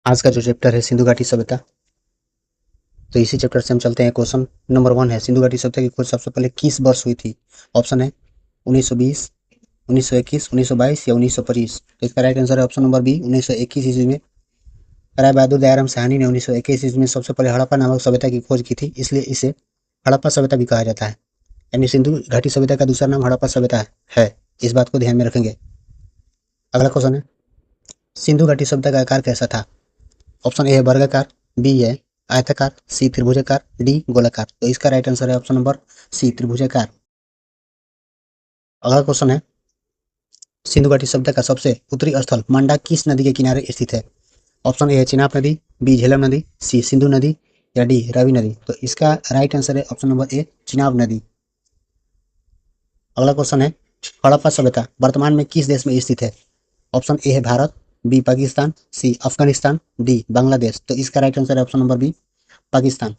आज का जो चैप्टर है सिंधु घाटी सभ्यता, तो इसी चैप्टर से हम चलते हैं। क्वेश्चन नंबर 1 है, सिंधु घाटी सभ्यता की खोज सबसे पहले किस वर्ष हुई थी? ऑप्शन है 1920, 1921, 1922 या 1925। तो इसका राइट आंसर है ऑप्शन नंबर बी, 1921 ईस्वी में। राय बहादुर दयाराम साहनी ने 1921 ईस्वी में सबसे पहले हड़प्पा नामक सभ्यता की खोज की थी, इसलिए इसे हड़प्पा सभ्यता भी कहा जाता है। यानी सिंधु घाटी सभ्यता का दूसरा नाम हड़प्पा सभ्यता है। इस बात को ध्यान में रखेंगे। अगला क्वेश्चन है, सिंधु घाटी सभ्यता का आकार कैसा था? ऑप्शन ए है वर्गाकार, बी है आयताकार, सी त्रिभुजाकार, डी गोलाकार। तो इसका राइट आंसर है ऑप्शन नंबर सी त्रिभुजाकार। अगला क्वेश्चन है, सिंधु घाटी सभ्यता का सबसे उत्तरी स्थल मांडा किस नदी के किनारे स्थित है? ऑप्शन ए है चिनाब नदी, बी झेलम नदी, सी सिंधु नदी या डी रावी नदी। तो इसका राइट आंसर है ऑप्शन नंबर ए चिनाब नदी। अगला क्वेश्चन है, हड़प्पा सभ्यता वर्तमान में किस देश में स्थित है? ऑप्शन ए है भारत, बी पाकिस्तान, सी अफगानिस्तान, डी बांग्लादेश। तो इसका राइट आंसर है ऑप्शन नंबर बी पाकिस्तान।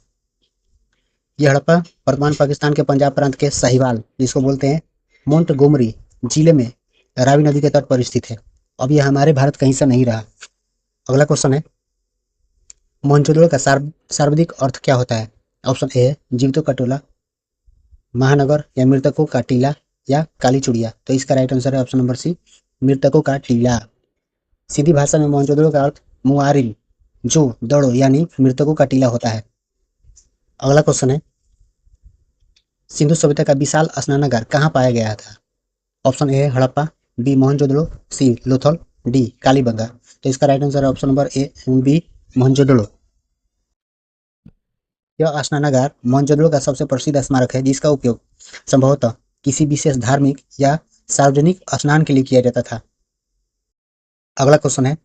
यह हड़प्पा वर्तमान पाकिस्तान के पंजाब प्रांत के साहिवाल, जिसको बोलते हैं मोंटगोमरी जिले में रावी नदी के तट पर स्थित है। अब यह हमारे भारत कहीं से नहीं रहा। अगला क्वेश्चन है, मोहनजोदड़ो का सर्वाधिक अर्थ क्या होता है? ऑप्शन ए है जीवितों का टोला, महानगर या मृतकों का टीला या काली चुड़िया। तो इसका राइट आंसर है ऑप्शन नंबर सी मृतकों का टीला। सीधी भाषा में मोहनजोदड़ो का अर्थ मुआरिल जो दड़ो यानी मृतकों का टीला होता है। अगला क्वेश्चन है, सिंधु सभ्यता का विशाल स्नानागार कहाँ पाया गया था? ऑप्शन ए है Harappa, B Mohenjodaro, C Lothal, D Kalibangan. तो इसका राइट आंसर है option number A B Mohenjodaro. यह स्नानागार मोहनजोदड़ो का सबसे प्रसिद्ध स्मारक है, जिसका उपयोग संभवतः किसी विशेष धार्मिक या सार्वजनिक स्नान के लिए किया जाता था। अगला क्वेश्चन है,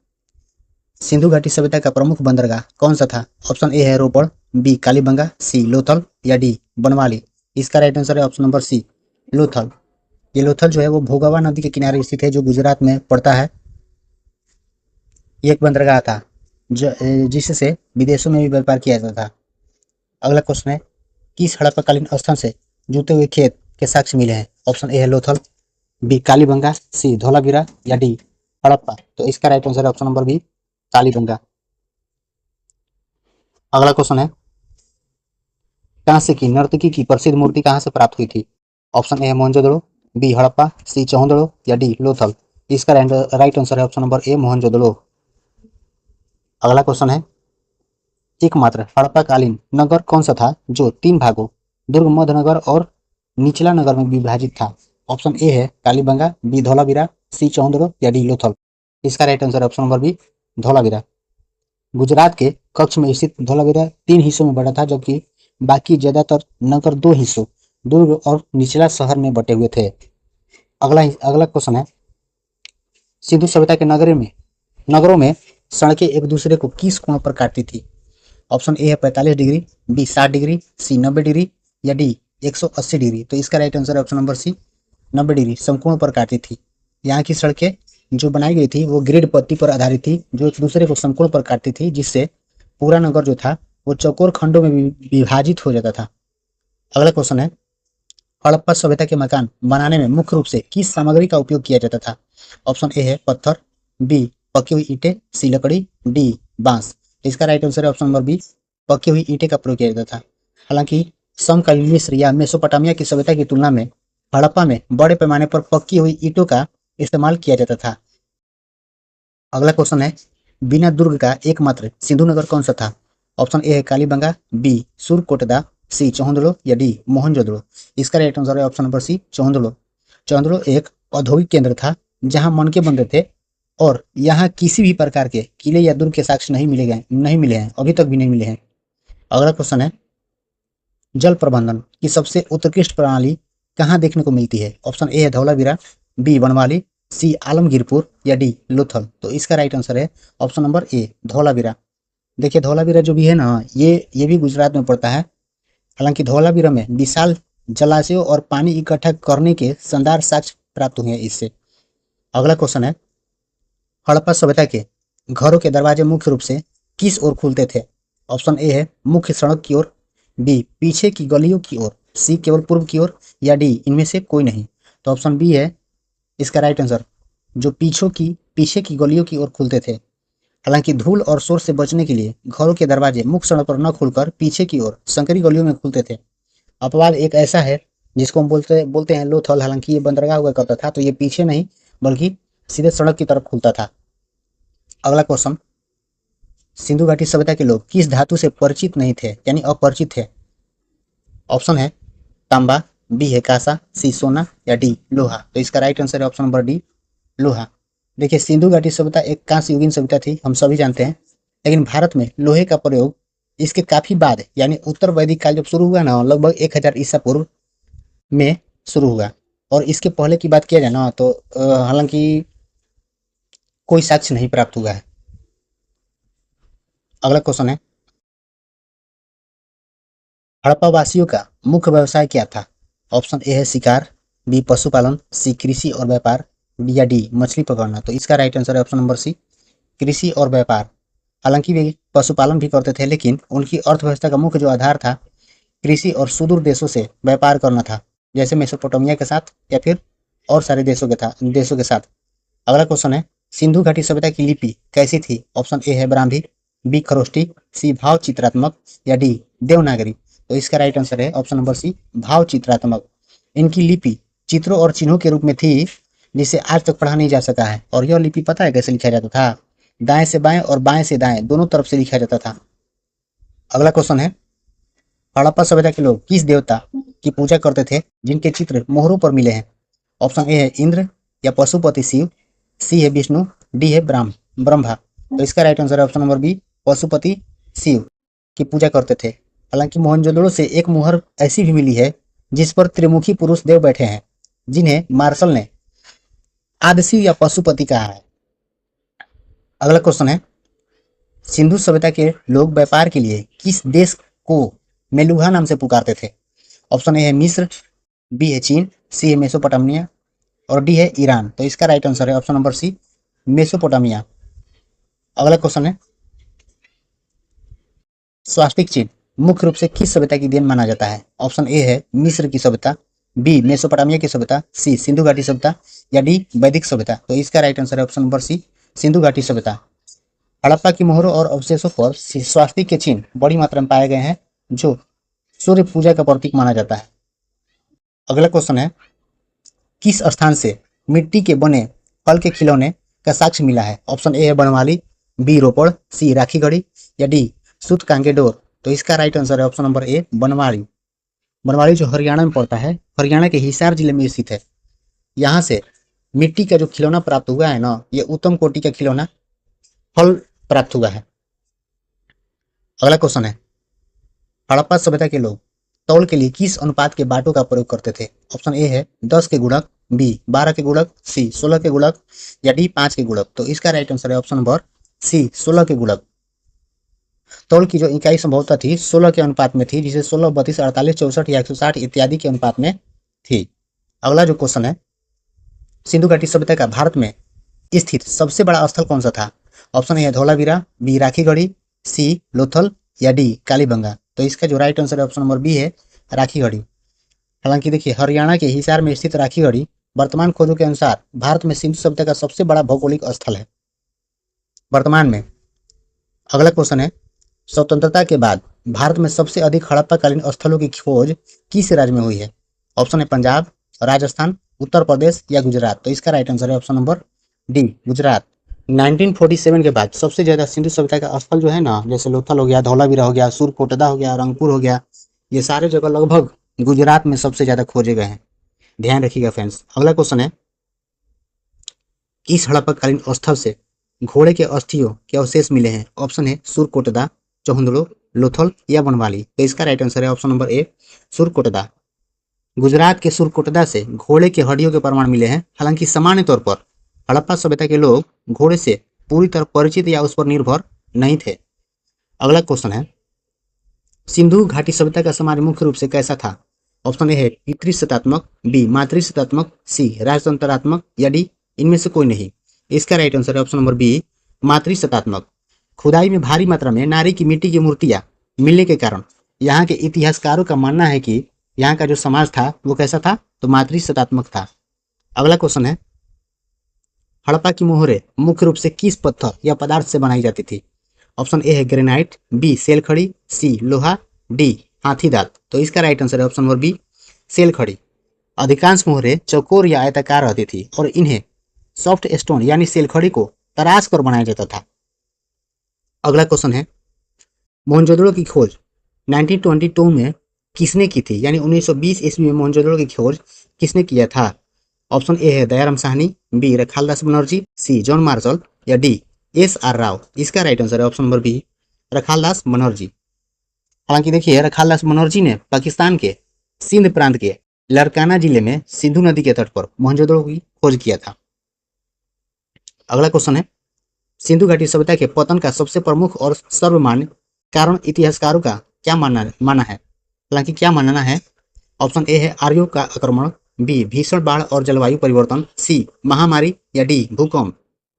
सिंधु घाटी सभ्यता का प्रमुख बंदरगाह कौन सा था? ऑप्शन ए है रोपड़, बी कालीबंगा, सी लोथल या डी बनवाली। इसका राइट आंसर है ऑप्शन नंबर सी लोथल। ये लोथल जो है वो भोगावा नदी के किनारे स्थित है, जो गुजरात में पड़ता है। ये एक बंदरगाह था जिससे विदेशों में भी व्यापार किया जाता था। अगला क्वेश्चन है, किस हड़प्पाकालीन स्थल से जूते हुए खेत के साक्ष्य मिले हैं? ऑप्शन ए है लोथल, बी कालीबंगा, सी धौलावीरा या डी हड़प्पा। तो इसका राइट आंसर है ऑप्शन नंबर बी कालीबंगा। अगला क्वेश्चन है, कांस्य की नर्तकी की प्रसिद्ध मूर्ति कहाँ से प्राप्त हुई थी? ऑप्शन ए है मोहनजोदड़ो, बी हड़प्पा, सी चौहदड़ो या डी लोथल। इसका राइट आंसर है ऑप्शन नंबर ए मोहनजोदड़ो। अगला क्वेश्चन है, एकमात्र हड़प्पाकालीन नगर कौन सा था जो 3 भागों दुर्ग मध्य नगर और निचला नगर में विभाजित था? ऑप्शन ए है कालीबंगा, बी धौलावीरा, सी चौहदड़ो या डी लोथल। इसका right answer option number B Dholavira. Gujarat के कच्छ में स्थित धौलावीरा 3 हिस्सों में बटा था, जबकि बाकी ज्यादातर नगर 2 हिस्सों दुर्ग और निचला शहर में बटे हुए थे। अगला क्वेश्चन है, सिंधु सभ्यता के नगरों में सड़कें एक दूसरे को किस कोण पर काटती थी? ऑप्शन ए है 45 डिग्री, बी 60 डिग्री, सी 90 डिग्री या डी 180 डिग्री। तो इसका राइट आंसर है ऑप्शन नंबर सी 90 डिग्री समकोण पर काटती थी। यहाँ की सड़कें जो बनाई गई थी वो ग्रिड पट्टी पर आधारित थी, जो एक दूसरे को समकोण पर काटती थी, जिससे पूरा नगर जो था वो चौकोर खंडों में विभाजित हो जाता था। अगला क्वेश्चन है, हड़प्पा सभ्यता के मकान बनाने में मुख्य रूप से किस सामग्री का उपयोग किया जाता था? ऑप्शन ए है पत्थर, बी पकी हुई ईंटें, सी लकड़ी, डी बांस। इसका राइट आंसर है ऑप्शन नंबर बी पकी हुई ईंटें का प्रयोग किया जाता था। हालांकि समकालीन मिस्र या मेसोपोटामिया की सभ्यता की तुलना में हड़प्पा में बड़े पैमाने पर पकी हुई ईंटों का इस्तेमाल किया जाता था। अगला क्वेश्चन है, बिना दुर्ग का एकमात्र सिंधु नगर कौन सा था? ऑप्शन ए है कालीबंगा, बी सुरकोटदा, सी चौहदड़ो या डी मोहनजोदड़ो। इसका राइट आंसर है ऑप्शन नंबर सी चौहदड़ो। चौहदड़ो एक औद्योगिक केंद्र था जहां मनके बनते थे, और यहाँ किसी भी प्रकार के किले या दुर्ग के साक्ष्य नहीं मिले हैं, अभी तक भी नहीं मिले हैं। अगला क्वेश्चन है, जल प्रबंधन की सबसे उत्कृष्ट प्रणाली कहाँ देखने को मिलती है? ऑप्शन ए है धौलावीरा, बी बनवाली, सी आलमगीरपुर या डी लोथल। तो इसका राइट आंसर है ऑप्शन नंबर ए धौलावीरा। देखिए धौलावीरा जो भी है ना, ये भी गुजरात में पड़ता है। हालांकि धौलावीरा में विशाल जलाशयों और पानी इकट्ठा करने के शानदार साक्ष्य प्राप्त हुए हैं इससे। अगला क्वेश्चन है, हड़प्पा सभ्यता के घरों के दरवाजे मुख्य रूप से किस ओर खुलते थे? ऑप्शन ए है मुख्य सड़क की ओर, बी पीछे की गलियों की ओर, सी केवल पूर्व की ओर या डी इनमें से कोई नहीं। तो ऑप्शन बी है इसका राइट आंसर, जो पीछे की गलियों की ओर खुलते थे। हालांकि धूल और शोर से बचने के लिए घरों के दरवाजे मुख्य सड़क पर न खुलकर पीछे की ओर संकरी गलियों में खुलते थे। अपवाद एक ऐसा है जिसको हम बोलते बोलते हैं लोथल। हालांकि ये बंदरगाह हुआ करता था, तो ये पीछे नहीं बल्कि सीधे सड़क की तरफ खुलता था। अगला क्वेश्चन, सिंधु घाटी सभ्यता के लोग किस धातु से परिचित नहीं थे यानी अपरिचित थे? ऑप्शन है तांबा, बी है कांसा, सी सोना या डी लोहा। तो इसका राइट आंसर है ऑप्शन नंबर डी लोहा। देखिए, सिंधु घाटी सभ्यता एक कांस्य युगीन सभ्यता थी, हम सभी जानते हैं। लेकिन भारत में लोहे का प्रयोग इसके काफी बाद यानी उत्तर वैदिक काल जब शुरू हुआ ना, लगभग 1000 ईसा पूर्व में शुरू हुआ। और इसके पहले की बात किया जाए ना, तो हालांकि कोई साक्ष्य नहीं प्राप्त हुआ है। अगला क्वेश्चन है, हड़प्पा वासियों का मुख्य व्यवसाय क्या था? ऑप्शन ए है शिकार, बी पशुपालन, सी कृषि और व्यापार या डी मछली पकड़ना। तो इसका राइट आंसर है ऑप्शन नंबर सी कृषि और व्यापार। हालांकि वे पशुपालन भी करते थे, लेकिन उनकी अर्थव्यवस्था का मुख्य जो आधार था कृषि और सुदूर देशों से व्यापार करना था, जैसे मेसोपोटामिया के साथ या फिर और सारे देशों के साथ। अगला क्वेश्चन है, सिंधु घाटी सभ्यता की लिपि कैसी थी? ऑप्शन ए है ब्राह्मी, बी खरोष्टी, सी भाव चित्रात्मक या डी देवनागरी। तो इसका राइट आंसर है ऑप्शन नंबर सी भाव चित्रात्मक। इनकी लिपि चित्रों और चिन्हों के रूप में थी, जिसे आज तक पढ़ा नहीं जा सका है। और यह लिपि पता है कैसे लिखा जाता था? दाएं से बाएं और बाएं से दाएं दोनों तरफ से लिखा जाता था। अगला क्वेश्चन है, हड़प्पा सभ्यता के लोग किस देवता की पूजा करते थे जिनके चित्र मोहरों पर मिले हैं? ऑप्शन ए है इंद्र या पशुपति शिव, सी है विष्णु, डी है ब्रह्मा। तो इसका राइट आंसर है option number B Pashupati Shiva की पूजा करते थे। हालांकि मोहनजोदड़ो से एक मुहर ऐसी भी मिली है जिस पर त्रिमुखी पुरुष देव बैठे हैं, जिन्हें मार्शल ने आदिशिव या पशुपति कहा है। अगला क्वेश्चन है, सिंधु सभ्यता के लोग व्यापार के लिए किस देश को मेलुहा नाम से पुकारते थे? ऑप्शन ए है मिस्र, बी है चीन, सी है मेसोपोटामिया और डी है ईरान। तो इसका राइट आंसर है ऑप्शन नंबर सी मेसोपोटामिया। अगला क्वेश्चन है, स्वास्तिक चिन्ह मुख्य रूप से किस सभ्यता की देन माना जाता है? ऑप्शन ए है मिस्र की सभ्यता, बी मेसोपोटामिया की सभ्यता, सी सिंधु घाटी सभ्यता या डी वैदिक सभ्यता। तो इसका राइट आंसर है ऑप्शन नंबर सी सिंधु घाटी सभ्यता। हड़प्पा की मोहरों और अवशेषों पर स्वास्तिक के चिन्ह बड़ी मात्रा में पाए गए हैं, जो सूर्य पूजा का प्रतीक माना जाता है। अगला क्वेश्चन है, किस स्थान से मिट्टी के बने फल के खिलौने का साक्ष्य मिला है? ऑप्शन ए है बनवाली, बी रोपड़, सी राखीगढ़ी या डी सूत कांगेडोर। तो इसका राइट आंसर है ऑप्शन नंबर ए बनवाली। बनवाली जो हरियाणा में पड़ता है, हरियाणा के हिसार जिले में स्थित है। यहाँ से मिट्टी का जो खिलौना प्राप्त हुआ है ना, ये उत्तम कोटि का खिलौना फल प्राप्त हुआ है। अगला क्वेश्चन है, हड़प्पा सभ्यता के लोग तौल के लिए किस अनुपात के बाटों का प्रयोग करते थे? ऑप्शन ए है 10 के गुणक, बी 12 के गुणक, सी 16 के गुणक या डी 5 के गुणक। तो इसका राइट आंसर है ऑप्शन नंबर सी 16 के गुणक। तौल की जो इकाई संभवतः थी 16 के अनुपात में थी, जिसे 16, 32, 48, 64 या 160 इत्यादि के अनुपात में थी। अगला जो क्वेश्चन है, सिंधु घाटी सभ्यता का भारत में स्थित सबसे बड़ा स्थल कौन सा था? ऑप्शन ए है धौलावीरा, बी राखीगढ़ी, सी लोथल या डी कालीबंगा। तो इसका जो राइट आंसर है ऑप्शन नंबर बी है राखीगढ़ी। हालांकि देखिए, हरियाणा के हिसार में स्थित राखीगढ़ी वर्तमान खोजों के अनुसार भारत में सिंधु सभ्यता का सबसे बड़ा भौगोलिक स्थल है वर्तमान में। अगला क्वेश्चन है, स्वतंत्रता के बाद भारत में सबसे अधिक हड़प्पाकालीन स्थलों की खोज किस राज्य में हुई है? ऑप्शन है पंजाब, राजस्थान, उत्तर प्रदेश या गुजरात। तो इसका राइट आंसर है ऑप्शन नंबर डी गुजरात। 1947 के बाद सबसे ज्यादा सिंधु सभ्यता का स्थल जो है ना, जैसे लोथल हो गया, धौलावीरा हो गया, सुरकोटदा हो गया, रंगपुर हो गया, ये सारे जगह लगभग गुजरात में सबसे ज्यादा खोजे गए हैं। ध्यान रखिएगा फ्रेंड्स। अगला क्वेश्चन है, किस हड़प्पाकालीन स्थल से घोड़े के अस्थियों के अवशेष मिले हैं? ऑप्शन है सुरकोटदा, चौहंदड़ो, लोथल या बनवाली। तो इसका राइट आंसर है ऑप्शन नंबर ए सुरकोटदा। गुजरात के सुरकोटदा से घोड़े के हड्डियों के प्रमाण मिले हैं। हालांकि सामान्य तौर पर हड़प्पा सभ्यता के लोग घोड़े से पूरी तरह परिचित या उस पर निर्भर नहीं थे। अगला क्वेश्चन है, सिंधु घाटी सभ्यता का समाज मुख्य रूप से कैसा था? ऑप्शन ए है पितृसत्तात्मक, बी मातृसत्तात्मक, सी राजतंत्रात्मक या डी इनमें से कोई नहीं। इसका राइट आंसर है ऑप्शन नंबर बी मातृसत्तात्मक। खुदाई में भारी मात्रा में नारी की मिट्टी की मूर्तियां मिलने के कारण यहाँ के इतिहासकारों का मानना है कि यहाँ का जो समाज था वो कैसा था, तो मातृसत्तात्मक था। अगला क्वेश्चन है, हड़प्पा की मोहरें मुख्य रूप से किस पत्थर या पदार्थ से बनाई जाती थी? ऑप्शन ए है ग्रेनाइट, बी सेल खड़ी, सी लोहा, डी हाथी दांत। तो इसका राइट आंसर है ऑप्शन नंबर बी सेल खड़ी। अधिकांश मोहरें चौकोर या आयताकार रहती थी और इन्हें सॉफ्ट स्टोन यानी सेल खड़ी को तराश कर बनाया जाता था। अगला क्वेश्चन है मोहनजोदड़ो की खोज 1922 में किसने की थी? यानी 1920 ईस्वी में मोहनजोदड़ो की खोज किसने किया था? ऑप्शन ए है Dayaram Sahni, B Rakhaldas Banerji, C John Marshall या डी एस आर राव। इसका राइट आंसर है option number B Rakhaldas Banerji. हालांकि देखिए रखालदास बनर्जी ने पाकिस्तान के सिंध प्रांत के लड़काना जिले में सिंधु नदी के तट पर मोहनजोदड़ो की खोज किया था। अगला क्वेश्चन है सिंधु घाटी सभ्यता के पतन का सबसे प्रमुख और सर्वमान्य कारण इतिहासकारों का क्या माना है? हालांकि क्या मानना है? ऑप्शन ए है आर्यों का आक्रमण, बी भीषण बाढ़ और जलवायु परिवर्तन, सी महामारी या डी भूकंप।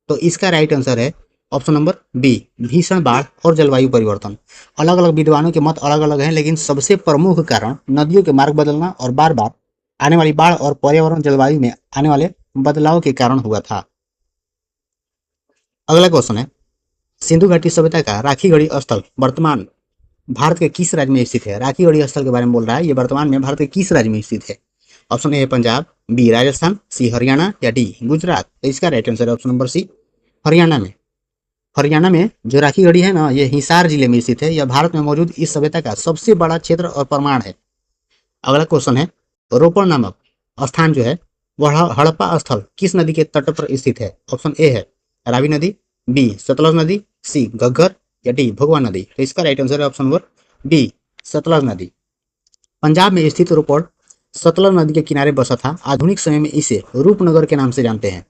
तो इसका राइट आंसर है ऑप्शन नंबर बी भीषण बाढ़ और जलवायु परिवर्तन। अलग अलग विद्वानों के मत अलग अलग हैं, लेकिन सबसे प्रमुख कारण नदियों के मार्ग बदलना और बार बार आने वाली बाढ़ और पर्यावरण जलवायु में आने वाले बदलाव के कारण हुआ था। अगला क्वेश्चन है सिंधु घाटी सभ्यता का राखीगढ़ी स्थल वर्तमान भारत के किस राज्य में स्थित है? राखीगढ़ी स्थल के बारे में बोल रहा है, ये वर्तमान में भारत के किस राज्य में स्थित है? ऑप्शन ए है पंजाब, बी राजस्थान, सी हरियाणा या डी गुजरात। तो इसका राइट आंसर है ऑप्शन नंबर सी हरियाणा में। हरियाणा में जो राखीगढ़ी है ना, ये हिसार जिले में स्थित है। यह भारत में मौजूद इस सभ्यता का सबसे बड़ा क्षेत्र और प्रमाण है। अगला क्वेश्चन है रोपड़ नामक स्थान जो है वह हड़प्पा स्थल किस नदी के तट पर स्थित है? ऑप्शन ए है रावी नदी, बी सतलज नदी, सी घग्गर या डी भगवान नदी। तो इसका राइट आंसर है ऑप्शन नंबर बी सतलज नदी। पंजाब में स्थित रोपड़ सतलज नदी के किनारे बसा था। आधुनिक समय में इसे रूपनगर के नाम से जानते हैं।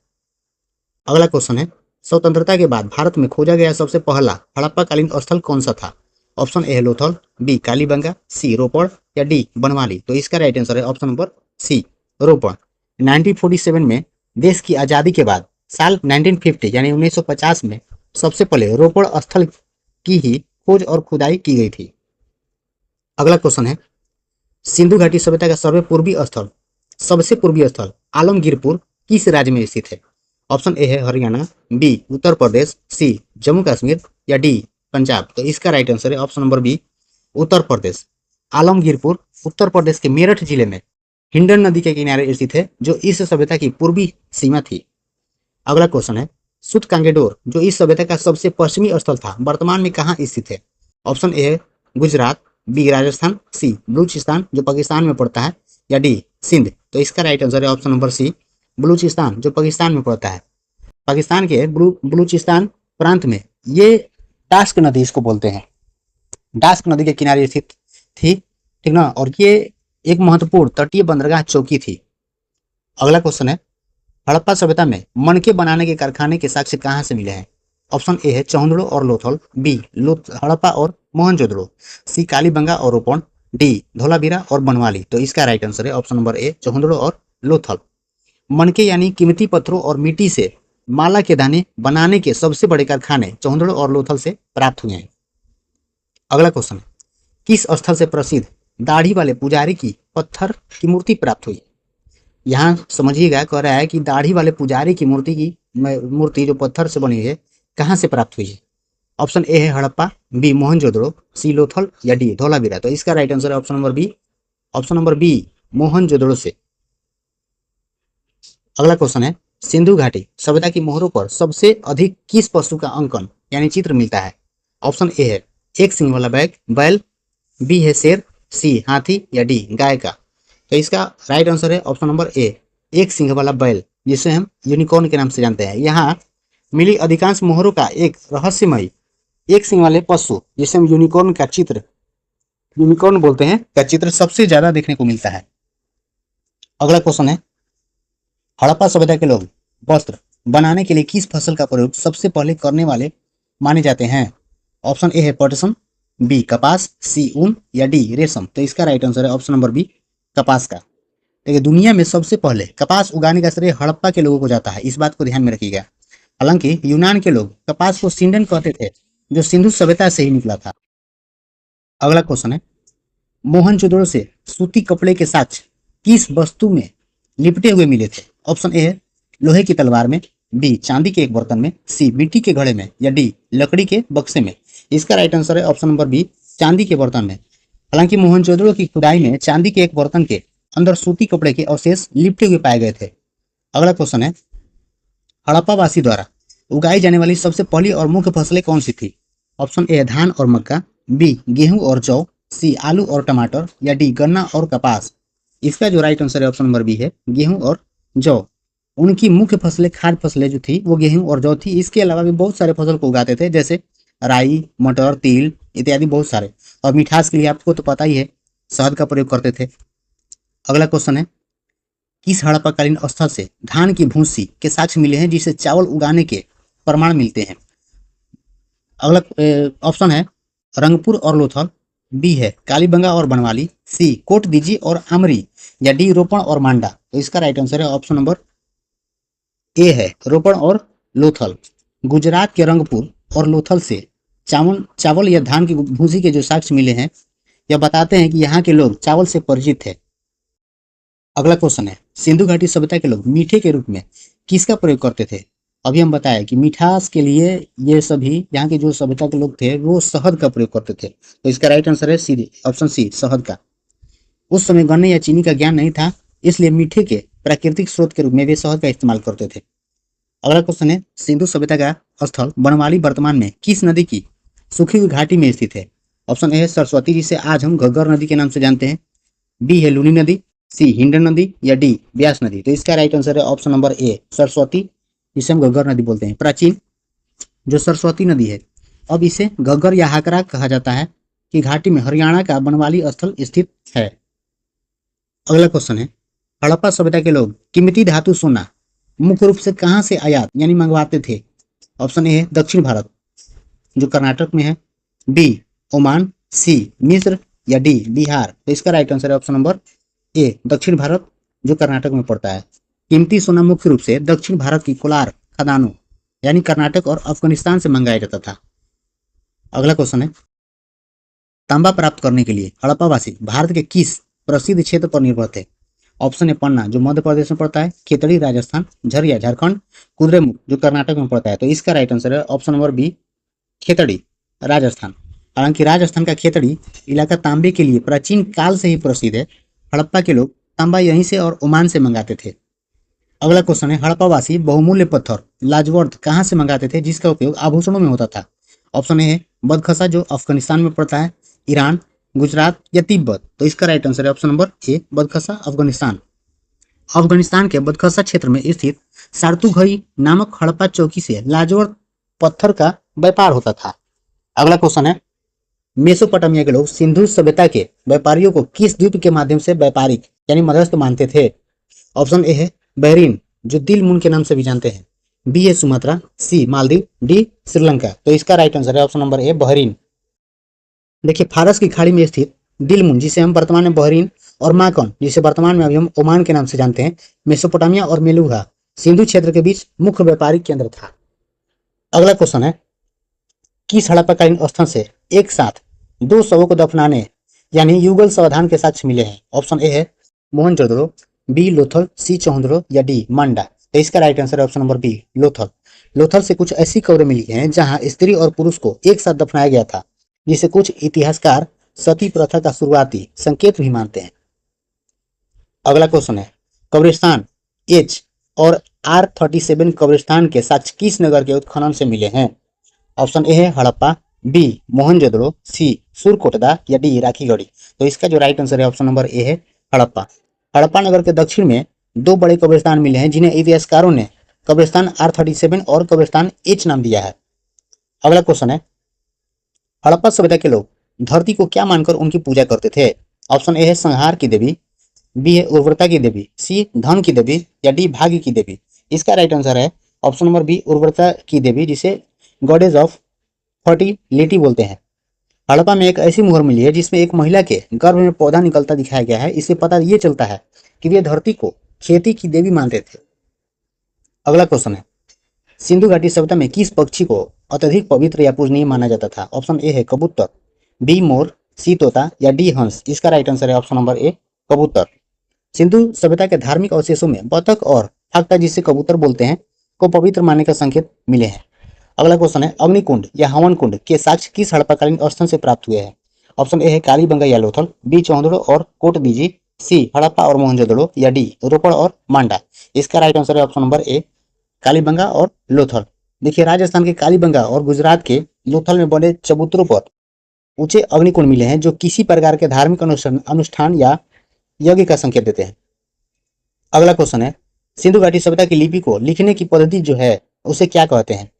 अगला क्वेश्चन है स्वतंत्रता के बाद भारत में खोजा गया सबसे पहला हड़प्पाकालीन स्थल कौन सा था? ऑप्शन ए है लोथल, बी कालीबंगा, सी रोपड़ या डी बनवाली। तो इसका राइट आंसर है ऑप्शन नंबर सी रोपड़। 1947 में देश की आजादी के बाद साल 1950 यानी 1950 में सबसे पहले रोपड़ स्थल की ही खोज और खुदाई की गई थी। अगला क्वेश्चन है सिंधु घाटी सभ्यता का सबसे पूर्वी स्थल आलमगीरपुर किस राज्य में स्थित है? ऑप्शन ए है हरियाणा, बी उत्तर प्रदेश, सी जम्मू कश्मीर या डी पंजाब। तो इसका राइट आंसर है option number B Uttar Pradesh. Alamgirpur Uttar Pradesh के मेरठ जिले में हिंडन नदी के किनारे स्थित है, जो इस सभ्यता की पूर्वी सीमा थी। अगला क्वेश्चन है सूतकांगेडोर जो इस सभ्यता का सबसे पश्चिमी स्थल था वर्तमान में कहाँ स्थित है? ऑप्शन ए है गुजरात, बी राजस्थान, सी बलूचिस्तान जो पाकिस्तान में पड़ता है या डी सिंध। तो इसका राइट आंसर है ऑप्शन नंबर सी बलूचिस्तान जो पाकिस्तान में पड़ता है। पाकिस्तान के बलूचिस्तान प्रांत में ये डास्क नदी इसको बोलते हैं, डास्क नदी के किनारे स्थित थी, ठीक ना। और ये एक महत्वपूर्ण तटीय बंदरगाह चौकी थी। अगला क्वेश्चन है हड़प्पा सभ्यता में मनके बनाने के कारखाने के साक्ष्य कहाँ से मिले हैं? ऑप्शन ए है चौंदड़ो और लोथल, बी हड़प्पा और मोहनजोदड़ो, सी कालीबंगा और रोपड़, डी धोलावीरा और बनवाली। तो इसका राइट आंसर है ऑप्शन नंबर ए चौंदड़ो और लोथल। मनके यानी कीमती पत्थरों और मिट्टी से माला के दाने बनाने के सबसे बड़े कारखाने चौंदड़ो और लोथल से प्राप्त हुए हैं। अगला क्वेश्चन किस स्थल से प्रसिद्ध दाढ़ी वाले पुजारी की पत्थर की मूर्ति प्राप्त हुई? यहाँ समझिएगा, कह रहा है कि दाढ़ी वाले पुजारी की मूर्ति जो पत्थर से बनी हुई है कहाँ से प्राप्त हुई है? ऑप्शन ए है हड़प्पा, बी मोहनजोदड़ो, सी लोथल या डी धोलावीरा। तो इसका राइट आंसर है ऑप्शन नंबर बी मोहनजोदड़ो से। अगला क्वेश्चन है सिंधु घाटी सभ्यता की मोहरों पर सबसे अधिक किस पशु का अंकन यानी चित्र मिलता है? ऑप्शन ए है एक सिंह वाला बैल, बी है शेर, सी हाथी या डी गाय का। तो इसका राइट आंसर है ऑप्शन नंबर ए एक सिंह वाला बैल, जिसे हम यूनिकॉर्न के नाम से जानते हैं। यहाँ मिली अधिकांश मोहरों का एक रहस्यमय एक सिंह वाले पशु जिसे हम यूनिकॉर्न बोलते हैं का चित्र सबसे ज्यादा देखने को मिलता है। अगला क्वेश्चन है हड़प्पा सभ्यता के लोग वस्त्र बनाने के लिए किस फसल का प्रयोग सबसे पहले करने वाले माने जाते हैं? ऑप्शन ए है पटसन, बी कपास, सी ऊन या डी रेशम। तो इसका राइट आंसर है ऑप्शन नंबर बी कपास का। देखिए दुनिया में सबसे पहले कपास उगाने का श्रेय हड़प्पा के लोगों को जाता है, इस बात को ध्यान में रखिएगा। हालांकि यूनान के लोग कपास को सिंडन कहते थे जो सिंधु सभ्यता से ही निकला था। अगला क्वेश्चन है मोहनजोदड़ो से सूती कपड़े के साक्ष्य किस वस्तु में लिपटे हुए मिले थे? ऑप्शन ए है लोहे की तलवार में, बी चांदी के एक बर्तन में, सी मिट्टी के घड़े में, या डी लकड़ी के बक्से में। इसका राइट आंसर है ऑप्शन नंबर बी, चांदी के बर्तन में। हालांकि मोहनजोदड़ो की खुदाई में चांदी के एक बर्तन के अंदर सूती कपड़े के अवशेष लिपटे हुए पाए गए थे। अगला क्वेश्चन है, हड़प्पावासी द्वारा उगाई जाने वाली सबसे पहली और मुख्य फसलें कौन सी थी? ऑप्शन ए धान और मक्का, बी गेहूं और जौ, सी आलू और टमाटर, या डी गन्ना और कपास। इसका जो राइट आंसर है ऑप्शन नंबर बी है, गेहूं और जौ। उनकी मुख्य फसलें, खाद्य फसलें जो थी वो गेहूं और जौ थी। इसके अलावा भी बहुत सारे फसल को उगाते थे, जैसे राई, मटर, तिल इत्यादि बहुत सारे। और मिठास के लिए आपको तो पता ही है, शहद का प्रयोग करते थे। अगला क्वेश्चन है, किस हड़प्पाकालीन स्थल से धान की भूसी के साक्ष्य मिले हैं जिससे चावल उगाने के प्रमाण मिलते हैं? अगला ऑप्शन है रंगपुर और लोथल, बी है कालीबंगा और बनवाली, सी कोट दीजी और आमरी, या डी रोपण और मांडा। तो इसका राइट आंसर है ऑप्शन नंबर ए है रोपण और लोथल। गुजरात के रंगपुर और लोथल से चावल या धान की भूसी के जो साक्ष्य मिले हैं, यह बताते हैं कि यहाँ के लोग चावल से परिचित थे। अगला क्वेश्चन है, सिंधु घाटी सभ्यता के लोग मीठे के रूप में किसका प्रयोग करते थे? अभी हम बताया कि मिठास के लिए ये सभी यहाँ के जो सभ्यता के लोग थे वो शहद का प्रयोग करते थे। तो इसका राइट आंसर है सी, ऑप्शन सी, शहद का। उस समय गन्ने या चीनी का ज्ञान नहीं था, इसलिए मीठे के प्राकृतिक स्रोत के रूप में वे शहद का इस्तेमाल करते थे। अगला क्वेश्चन है, सिंधु सभ्यता का स्थल बनवाली वर्तमान में किस नदी की सूखी हुई घाटी में स्थित है? ऑप्शन ए है सरस्वती, जिसे आज हम घग्गर नदी के नाम से जानते हैं, बी है लूनी नदी, सी हिंडन नदी, या डी ब्यास नदी। तो इसका राइट आंसर है ऑप्शन नंबर ए, सरस्वती, जिसे हम घग्गर नदी बोलते हैं। प्राचीन जो सरस्वती नदी है, अब इसे घग्गर या हाकरा कहा जाता है, कि घाटी में हरियाणा का बनवाली स्थल स्थित है। अगला क्वेश्चन है, हड़प्पा सभ्यता के लोग कीमती धातु सोना मुख्य रूप से कहां से आयात यानी मंगवाते थे? ऑप्शन ए है दक्षिण भारत, जो कर्नाटक में है, बी ओमान, सी मिस्र, या डी बिहार। तो इसका राइट आंसर है ऑप्शन नंबर ए, दक्षिण भारत, जो कर्नाटक में पड़ता है। कीमती सोना मुख्य रूप से दक्षिण भारत की कोलार खदानों यानी कर्नाटक और अफगानिस्तान से मंगाया जाता था। अगला क्वेश्चन है, तांबा प्राप्त करने के लिए हड़प्पावासी भारत के किस प्रसिद्ध क्षेत्र पर निर्भर थे? ऑप्शन ए पन्ना, जो मध्य प्रदेश में पड़ता है, खेतड़ी राजस्थान, झरिया झारखंड, कुद्रेमुख जो कर्नाटक में पड़ता है। तो इसका राइट आंसर है option number B, Khetri Rajasthan. हालांकि राजस्थान का खेतड़ी इलाका तांबे के लिए प्राचीन काल से ही प्रसिद्ध है। हड़प्पा के लोग तांबा यहीं से और ओमान से मंगाते थे। अगला क्वेश्चन है, हड़प्पावासी बहुमूल्य पत्थर लाजवर्द कहाँ से मंगाते थे जिसका उपयोग आभूषणों में होता था? ऑप्शन ए है बदखसा, जो अफगानिस्तान में पड़ता है, ईरान, गुजरात, या तिब्बत। तो इसका राइट आंसर है option number A, Badakhshan, Afghanistan. Afghanistan के बदखसा क्षेत्र में स्थित सारतुघई नामक हड़प्पा चौकी से लाजवर्द पत्थर का व्यापार होता था। अगला क्वेश्चन है, मेसोपोटामिया के लोग सिंधु सभ्यता के व्यापारियों को किस द्वीप के माध्यम से व्यापारिक यानी मध्यस्थ मानते थे? ऑप्शन ए है बहरीन, जो दिल मुन के नाम से भी जानते हैं, बी है सुमात्रा, सी मालदीव, डी श्रीलंका। तो इसका राइट आंसर है ऑप्शन नंबर ए, बहरीन। देखिए, फारस की खाड़ी में स्थित दिलमुन, जिसे हम वर्तमान में बहरीन, और माकन, जिसे वर्तमान में अभी हम ओमान के नाम से जानते हैं, मेसोपोटामिया और मेलुहा सिंधु क्षेत्र के बीच मुख्य व्यापारिक केंद्र था। अगला क्वेश्चन है, किस हड़प्पाकालीन स्थल से एक साथ दो शवों को दफनाने यानी युगल सावधान के साक्ष्य मिले हैं? ऑप्शन ए है मोहनजोदड़ो, बी लोथल, सी चौहंदरो, या डी मांडा। तो इसका राइट आंसर है option number B, Lothal. Lothal से कुछ ऐसी कब्रें मिली हैं जहां स्त्री और पुरुष को एक साथ दफनाया गया था, जिसे कुछ इतिहासकार सती प्रथा का शुरुआती संकेत भी मानते हैं। अगला क्वेश्चन है, कब्रिस्तान एच और R37 कब्रिस्तान के साक्ष्य किस नगर के उत्खनन से मिले हैं? ऑप्शन ए है हड़प्पा, बी मोहनजोदड़ो, सी सुरकोटदा, या डी राखीगढ़ी। तो इसका जो राइट आंसर है ऑप्शन नंबर ए है हड़प्पा। हड़प्पा नगर के दक्षिण में दो बड़े कब्रिस्तान मिले हैं, जिन्हें इतिहासकारों ने कब्रिस्तान R37 और कब्रिस्तान एच नाम दिया है। अगला क्वेश्चन है, हड़प्पा सभ्यता के लोग धरती को क्या मानकर उनकी पूजा करते थे? ऑप्शन ए है संहार की देवी, बी है उर्वरता की देवी, सी धन की देवी, या डी भाग्य की देवी। इसका राइट आंसर है ऑप्शन नंबर बी, उर्वरता की देवी, जिसे गॉडेज ऑफ फर्टिलिटी बोलते हैं। हड़प्पा में एक ऐसी मुहर मिली है जिसमें एक महिला के गर्भ में पौधा निकलता दिखाया गया है। इससे पता ये चलता है कि वे धरती को खेती की देवी मानते थे। अगला क्वेश्चन है, सिंधु घाटी सभ्यता में किस पक्षी को अत्यधिक पवित्र या पूजनीय माना जाता था? ऑप्शन ए है कबूतर, बी मोर, सी तोता, या डी हंस। इसका राइट आंसर है ऑप्शन नंबर ए, कबूतर। सिंधु सभ्यता के धार्मिक अवशेषों में बतख और फाक्टा, जिसे कबूतर बोलते हैं, को पवित्र मानने का संकेत मिले हैं। अगला क्वेश्चन है, अग्निकुंड या हवन कुंड के साक्ष्य किस हड़प्पाकालीन स्थल से प्राप्त हुए हैं? ऑप्शन ए है कालीबंगा या लोथल, बी चौंदड़ो और कोटदीजी, सी हड़प्पा और मोहनजोदड़ो, या डी रोपड़ और मांडा। इसका राइट आंसर है ऑप्शन नंबर ए कालीबंगा और लोथल। देखिए, राजस्थान के कालीबंगा और गुजरात के लोथल में बने चबूतरों पर ऊंचे अग्निकुंड मिले हैं जो किसी प्रकार के धार्मिक अनुष्ठान या यज्ञ का संकेत देते हैं। अगला क्वेश्चन है, सिंधु घाटी सभ्यता की लिपि को लिखने की पद्धति जो है उसे क्या कहते हैं?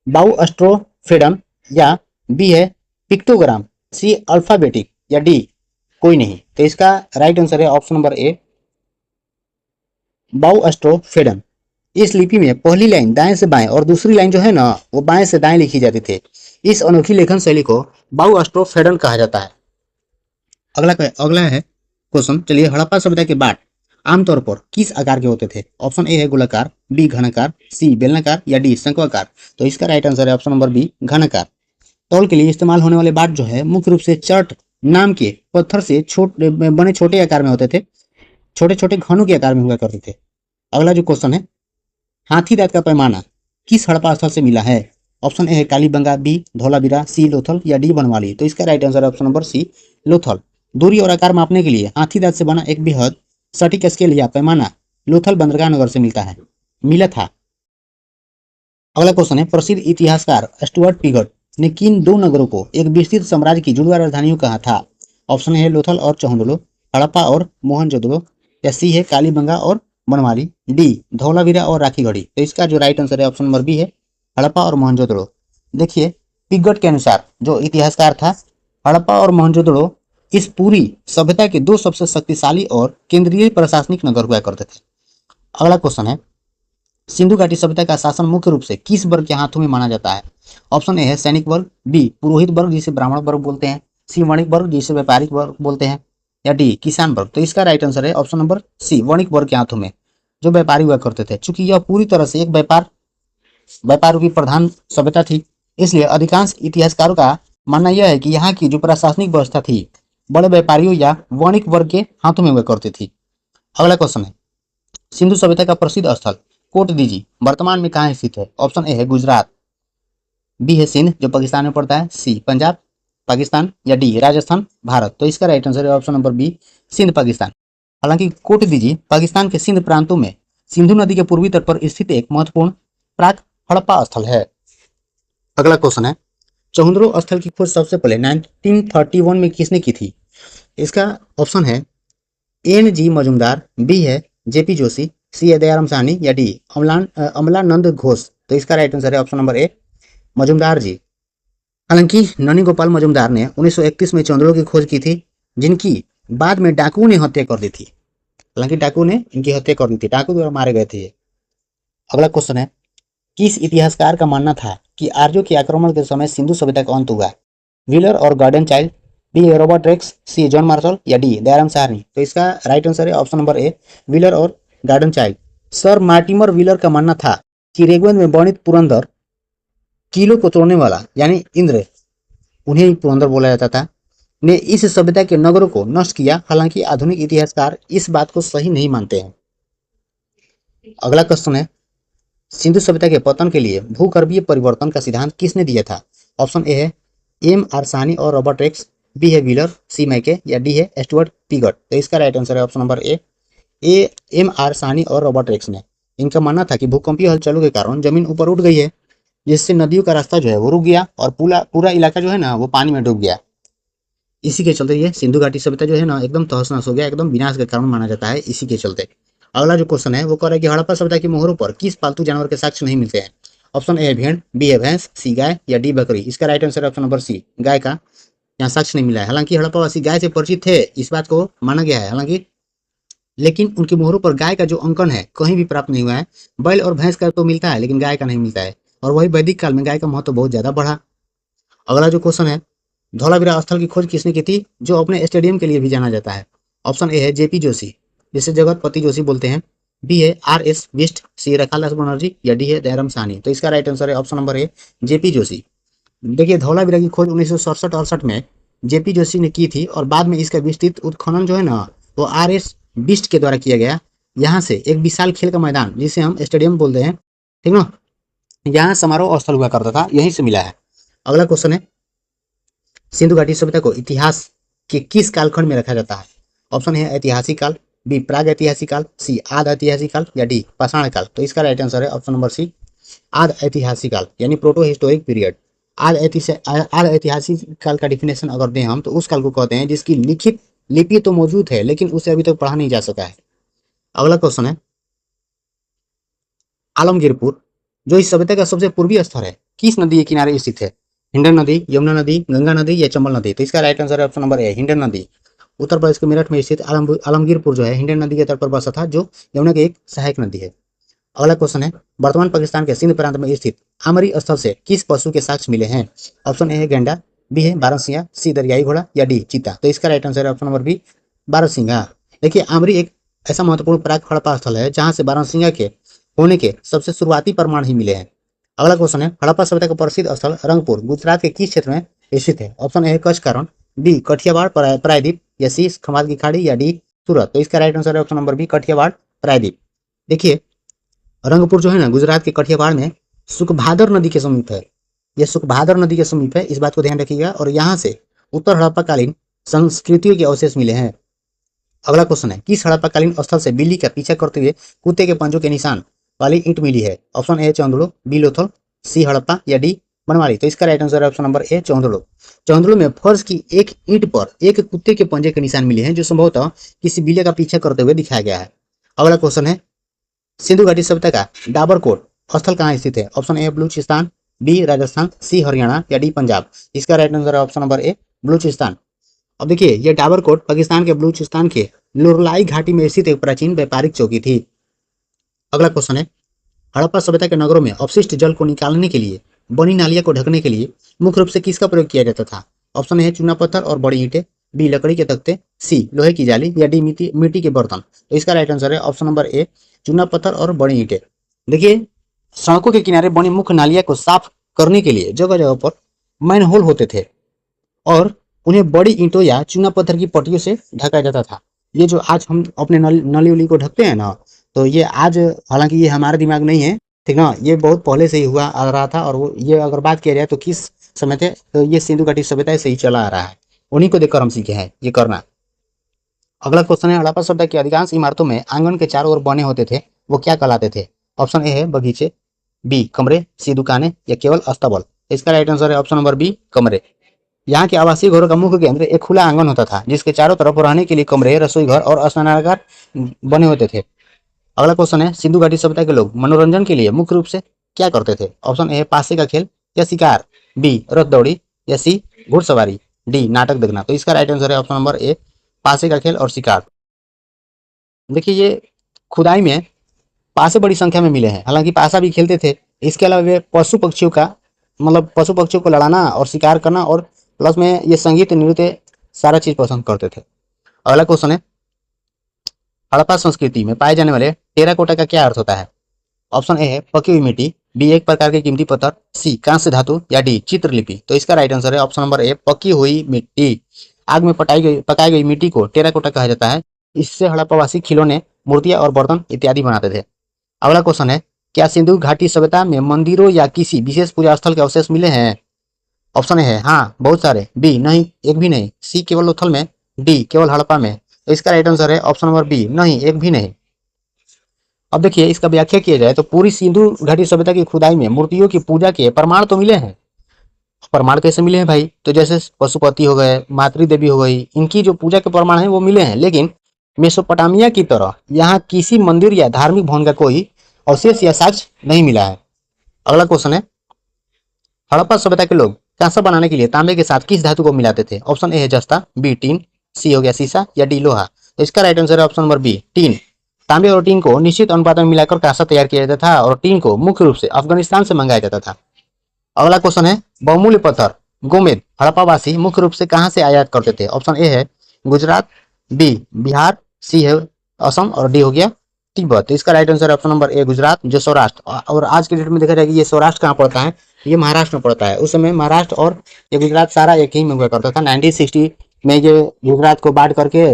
बाउअस्ट्रोफेडन, या बी है पिक्टोग्राम, सी अल्फाबेटिक, या डी कोई नहीं। तो इसका राइट आंसर है ऑप्शन नंबर ए बाउअस्ट्रोफेडन। इस लिपि में पहली लाइन दाएं से बाएं और दूसरी लाइन जो है ना वो बाएं से दाएं लिखी जाती थी। इस अनोखी लेखन शैली को बाउअस्ट्रोफेडन कहा जाता है। अगला है क्वेश्चन, चलिए, हड़प्पा सभ्यता के बाट आमतौर पर किस आकार के होते थे? ऑप्शन ए है गोलाकार, बी घनाकार, सी बेलनाकार, या डी शंक्वाकार। तो इसका राइट आंसर है ऑप्शन नंबर बी घनाकार। तौल के लिए इस्तेमाल होने वाले बाट जो है मुख्य रूप से चर्ट नाम के पत्थर से बने छोटे आकार में होते थे, छोटे छोटे घनों के आकार में हुआ करते थे। अगला जो क्वेश्चन है, हाथी दांत का पैमाना किस हड़प्पा स्थल से मिला है? ऑप्शन ए है कालीबंगा, बी धौलावीरा, सी लोथल, या डी बनवाली। तो इसका राइट आंसर है ऑप्शन नंबर सी लोथल। दूरी और आकार मापने के लिए हाथी दांत से बना एक बेहद सटीक स्केल या पैमाना लोथल बंदरगाह नगर से मिला था। अगला क्वेश्चन है, प्रसिद्ध इतिहासकार स्टुअर्ट पिगट ने किन दो नगरों को एक विस्तृत साम्राज्य की जुड़वा राजधानियों कहा था? ऑप्शन ए है लोथल और चौहंदोलो, हड़प्पा और मोहनजोदड़ो, या सी है कालीबंगा और बनवाली, डी धौलावीरा और राखीगढ़ी। तो इसका जो राइट आंसर है ऑप्शन नंबर बी है हड़प्पा और मोहनजोदड़ो। देखिए, पिगट के अनुसार जो इतिहासकार था, हड़प्पा और मोहनजोदड़ो इस पूरी सभ्यता के दो सबसे शक्तिशाली और केंद्रीय प्रशासनिक नगर हुआ करते थे। अगला क्वेश्चन है, सिंधु घाटी सभ्यता का शासन मुख्य रूप से किस वर्ग के हाथों में माना जाता है? ऑप्शन ए है सैनिक वर्ग, बी पुरोहित वर्ग जिसे ब्राह्मण वर्ग बोलते हैं, सी वणिक वर्ग जिसे व्यापारिक वर्ग बोलते हैं, या डी किसान वर्ग। तो इसका राइट आंसर है ऑप्शन नंबर सी वणिक वर्ग के हाथों में, जो व्यापारी हुआ करते थे। चूंकि यह पूरी तरह से एक व्यापार की प्रधान सभ्यता थी, इसलिए अधिकांश इतिहासकारों का मानना यह है कि यहाँ की जो प्रशासनिक व्यवस्था थी बड़े व्यापारियों या वणिक वर्ग के हाथों में हुआ करती थी। अगला क्वेश्चन है, सिंधु सभ्यता का प्रसिद्ध स्थल कोटदीजी वर्तमान में कहाँ स्थित है? ऑप्शन ए है गुजरात, बी है सिंध जो पाकिस्तान में पड़ता है, सी पंजाब पाकिस्तान, या डी राजस्थान भारत। तो इसका राइट आंसर है option number B Sindh Pakistan. हालांकि कोटदीजी पाकिस्तान के सिंध प्रांतों में सिंधु नदी के पूर्वी तट पर स्थित एक महत्वपूर्ण प्राक हड़प्पा स्थल है। अगला क्वेश्चन है, चौहंदरो स्थल की खोज सबसे पहले 1931 में किसने की थी? इसका ऑप्शन है एन जी मजुमदार, बी है जेपी जोशी, सी है दयाराम साहनी, या डी अमलानंद घोष। तो इसका राइट आंसर है ऑप्शन नंबर ए मजुमदार जी। हालांकि ननी गोपाल मजुमदार ने 1931 में चौंदड़ो की खोज की थी, जिनकी बाद में डाकुओं ने हत्या कर दी थी। हालांकि डाकुओं ने इनकी हत्या कर दी थी, डाकू द्वारा मारे गए थे। अगला क्वेश्चन है, किस इतिहासकार का मानना था कि आर्यों के आक्रमण के समय सिंधु सभ्यता का अंत हुआ? व्हीलर और Gordon Childe, B Robert Raikes, C John Marshall, या डी दयाराम साहनी। तो इसका राइट आंसर है ऑप्शन नंबर ए व्हीलर और Gordon Childe. Sir Mortimer Wheeler का मानना था कि रेगवन में वर्णित पुरंदर किलों को तोड़ने वाला यानी इंद्र, उन्हें ही पुरंदर बोला जाता था, ने इस सभ्यता के नगरों को नष्ट किया। हालांकि आधुनिक इतिहासकार इस बात को सही नहीं मानते हैं। अगला क्वेश्चन है, सिंधु सभ्यता के पतन के लिए भूगर्भीय परिवर्तन का सिद्धांत किसने दिया था? ऑप्शन ए है एम आर साहनी और रॉबर्ट रेक्स, बी है व्हीलर, सी मैके, या डी है स्टुअर्ट पिगट। तो इसका राइट आंसर है option number A M R Sahni और रॉबर्ट रेक्स ने। इनका मानना था कि भूकंपीय हलचलों के कारण जमीन ऊपर उठ गई है, जिससे नदियों का रास्ता जो है वो रुक गया और पूरा इलाका जो है ना वो पानी में डूब गया। इसी के चलते ये सिंधु घाटी सभ्यता जो है ना एकदम तहस नहस हो गया, एकदम विनाश का कारण माना जाता है इसी के चलते। अगला जो क्वेश्चन है वो कह रहा है कि हड़प्पा सभ्यता की मोहरों पर किस पालतू जानवर के साक्ष्य नहीं मिलते हैं? ऑप्शन ए है भेड़, बी है भैंस, सी गाय, या डी बकरी। इसका right answer option number C गाय का यहाँ साक्ष्य नहीं मिला है। हालांकि हड़प्पावासी गाय से परिचित थे, इस बात को माना गया है, हालांकि लेकिन उनकी मोहरों पर गाय का जो अंकन है कहीं भी प्राप्त नहीं हुआ है। बैल और भैंस का तो मिलता है लेकिन गाय का नहीं मिलता है, और वही वैदिक काल में गाय का महत्व बहुत ज्यादा बढ़ा। अगला जो क्वेश्चन है, धौलावीरा स्थल की खोज किसने की थी, जो अपने स्टेडियम के लिए भी जाना जाता है? ऑप्शन ए है जेपी जोशी, जिसे जगतपति जोशी बोलते हैं, बी है आर एस बिष्ट, सी रखालदास बनर्जी, या डी है दयाराम साहनी। तो इसका राइट आंसर है ऑप्शन नंबर ए जेपी जोशी। देखिए, धौलावीरा की खोज 1967-68 में जेपी जोशी ने की थी, और बाद में इसका विस्तृत उत्खनन जो है ना वो आर एस बिष्ट के द्वारा किया गया। यहाँ से एक विशाल खेल का मैदान जिसे हम स्टेडियम बोलते हैं ठीक ना। यहाँ समारोह स्थल हुआ करता था, यहीं से मिला है। अगला क्वेश्चन है, सिंधु घाटी सभ्यता को इतिहास के किस कालखंड में रखा जाता है? ऑप्शन है ऐतिहासिक काल, बी प्राग ऐतिहासिक काल, सी आद ऐतिहासिक काल या डी पाषाण काल। तो इसका राइट आंसर है ऑप्शन नंबर सी आद ऐतिहासिक काल, यानी प्रोटो हिस्टोरिक पीरियड। आद ऐतिहासिक काल का डिफिनेशन अगर दें हम, तो उस काल को कहते हैं जिसकी लिखित लिपि तो मौजूद है लेकिन उसे अभी तक पढ़ा नहीं जा सका है। अगला क्वेश्चन है, आलमगीरपुर जो इस सभ्यता का सबसे पूर्वी स्थल है किस नदी के किनारे स्थित है? हिंडन नदी, यमुना नदी, गंगा नदी या चंबल नदी। तो इसका राइट आंसर है ऑप्शन नंबर ए हिंडन नदी। उत्तर प्रदेश के मेरठ में स्थित आलमगीरपुर जो है हिंडन नदी के तट पर बसा था, जो यमुना की एक सहायक नदी है। अगला क्वेश्चन है, वर्तमान पाकिस्तान के सिंध प्रांत में स्थित आमरी स्थल से किस पशु के साक्ष्य मिले हैं? ऑप्शन ए है गेंडा, बी है बारहसिंगा, सी दरियाई घोड़ा या डी चीता। तो इसका राइट आंसर है ऑप्शन नंबर बी बारहसिंगा। देखिए आमरी एक ऐसा महत्वपूर्ण प्राक हड़प्पा स्थल है जहां से बारहसिंगा के होने के सबसे शुरुआती प्रमाण ही मिले हैं। अगला क्वेश्चन है, हड़प्पा सभ्यता का प्रसिद्ध स्थल रंगपुर गुजरात के किस क्षेत्र में स्थित है? ऑप्शन ए है कच्छ कारण, बी कठियावाड़ प्रायद्वीप या सी खमाद की खाड़ी या डी सूरत। तो इसका राइट आंसर है ऑप्शन नंबर बी कठियावाड़ प्रायद्वीप। देखिए रंगपुर जो है ना गुजरात के कठियावाड़ में सुखभादर नदी के समीप है। यह सुखभादर नदी के समीप है, इस बात को ध्यान रखिएगा। और यहाँ से उत्तर हड़प्पाकालीन संस्कृतियों के अवशेष मिले हैं। अगला क्वेश्चन है, किस हड़प्पाकालीन स्थल से बिल्ली का पीछा करते हुए कुत्ते के पंजों के निशान वाली ईंट मिली है? ऑप्शन ए चौंदड़ो, बी लोथल, सी हड़प्पा या डी बनवाली। तो इसका राइट आंसर है ऑप्शन नंबर ए चौंदड़ो। चौंदड़ो में फर्श की एक ईंट पर एक कुत्ते के पंजे के निशान मिले हैं, जो संभवतः किसी बिल्ली का पीछा करते हुए दिखाया गया है। अगला क्वेश्चन है, सिंधु घाटी सभ्यता का डाबरकोट स्थल कहाँ स्थित है? Option A Baluchistan, B Rajasthan, C Haryana या डी पंजाब। इसका राइट आंसर है ऑप्शन नंबर ए बलूचिस्तान। अब देखिए ये डाबरकोट पाकिस्तान के बलूचिस्तान के लोरलाई घाटी में स्थित एक प्राचीन व्यापारिक चौकी थी। अगला क्वेश्चन है, हड़प्पा सभ्यता के नगरों में अपशिष्ट जल को निकालने के लिए बनी नालियां को ढकने के लिए मुख्य रूप से किसका प्रयोग किया जाता था? ऑप्शन है चूना पत्थर और बड़ी ईंटें, बी लकड़ी के तख्ते, सी लोहे की जाली या डी मिट्टी के बर्तन। तो इसका राइट आंसर है ऑप्शन नंबर ए चूना पत्थर और बड़ी ईंटें। देखिए सड़कों के किनारे बनी मुख्य नालियां को साफ करने के लिए जगह जगह पर मैनहोल होते थे और उन्हें बड़ी ईंटों या चूना पत्थर की पट्टियों से ढका जाता था। ये जो आज हम अपने नली उली को ढकते हैं ना, तो ये आज हालांकि ये हमारे दिमाग नहीं है, ठीक ना, ये बहुत पहले से ही हुआ आ रहा था। और वो ये अगर बात किया जाए तो किस समय थे, तो ये सिंधु घाटी सभ्यता से ही चला आ रहा है, उन्हीं को देखकर हम सीखे हैं ये करना। अगला क्वेश्चन है, हड़प्पा सभ्यता की अधिकांश इमारतों में आंगन के चारों ओर बने होते थे, वो क्या कहलाते थे? ऑप्शन ए है बगीचे, बी कमरे, सी दुकानें या केवल अस्तबल। इसका राइट आंसर है ऑप्शन नंबर बी कमरे। यहाँ के आवासीय घरों का मुख्य केंद्र एक खुला आंगन होता था जिसके चारों तरफ रहने के लिए कमरे, रसोई घर और स्नानागार बने होते थे। अगला क्वेश्चन है, सिंधु घाटी सभ्यता के लोग मनोरंजन के लिए मुख्य रूप से क्या करते थे? ऑप्शन ए पासे का खेल या शिकार, बी रथ दौड़ी या सी घुड़सवारी, डी नाटक देखना। तो इसका राइट आंसर है ऑप्शन नंबर ए पासे का खेल और शिकार। देखिए ये खुदाई में पासे बड़ी संख्या में मिले हैं, हालांकि पासा भी खेलते थे। इसके अलावा वे पशु पक्षियों का मतलब पशु पक्षियों को लड़ाना और शिकार करना और प्लस में ये संगीत नृत्य सारा चीज पसंद करते थे। अगला क्वेश्चन है, हड़प्पा संस्कृति में पाए जाने वाले टेराकोटा का क्या अर्थ होता है? ऑप्शन ए है पकी हुई मिट्टी, बी एक प्रकार के कीमती पत्थर, सी कांस्य धातु या डी चित्रलिपि। तो इसका राइट आंसर है ऑप्शन नंबर ए पकी हुई मिट्टी। आग में पकाई गई मिट्टी को टेराकोटा कहा जाता है। इससे हड़प्पावासी खिलौने, मूर्तियां और बर्तन इत्यादि बनाते थे। अगला क्वेश्चन है, क्या सिंधु घाटी सभ्यता में मंदिरों या किसी विशेष पूजा स्थल के अवशेष मिले हैं? ऑप्शन ए है हाँ बहुत सारे, बी नहीं एक भी नहीं, सी केवल लोथल में, डी केवल हड़प्पा में। तो इसका राइट आंसर है ऑप्शन नंबर बी नहीं एक भी नहीं। अब देखिए इसका व्याख्या किया जाए तो पूरी सिंधु घाटी सभ्यता की खुदाई में मूर्तियों की पूजा के प्रमाण तो मिले हैं। प्रमाण कैसे मिले हैं भाई? तो जैसे पशुपति हो गए, मातृ देवी हो गई, इनकी जो पूजा के प्रमाण है वो मिले हैं, लेकिन मेसोपोटामिया की तरह यहाँ किसी मंदिर या धार्मिक भवन का कोई अवशेष या साक्ष्य नहीं मिला है। अगला क्वेश्चन है, हड़प्पा सभ्यता के लोग कांसा बनाने के लिए तांबे के साथ किस धातु को मिलाते थे? ऑप्शन ए है जस्ता, बी टीन, सी हो गया शीशा या डी लोहा। तो इसका राइट आंसर है ऑप्शन नंबर बी टीन। तांबे और टीन को निश्चित अनुपात में मिलाकर कांसा तैयार किया जाता था और टीन को मुख्य रूप से अफगानिस्तान से मंगाया जाता था। अगला क्वेश्चन है, बहुमूल्य पत्थर गोमेद हड़प्पावासी मुख्य रूप से कहां से आयात करते थे? ऑप्शन ए है गुजरात, बी बिहार, सी है असम और डी हो गया तिब्बत। तो इसका राइट आंसर है ऑप्शन नंबर ए गुजरात, जो सौराष्ट्र। और आज के डेट में देखा जाए कि ये सौराष्ट्र कहाँ पड़ता है? ये महाराष्ट्र में पड़ता है। उस समय महाराष्ट्र और ये गुजरात सारा एक ही में हुआ करता था। 1960 में ये गुजरात को बांट करके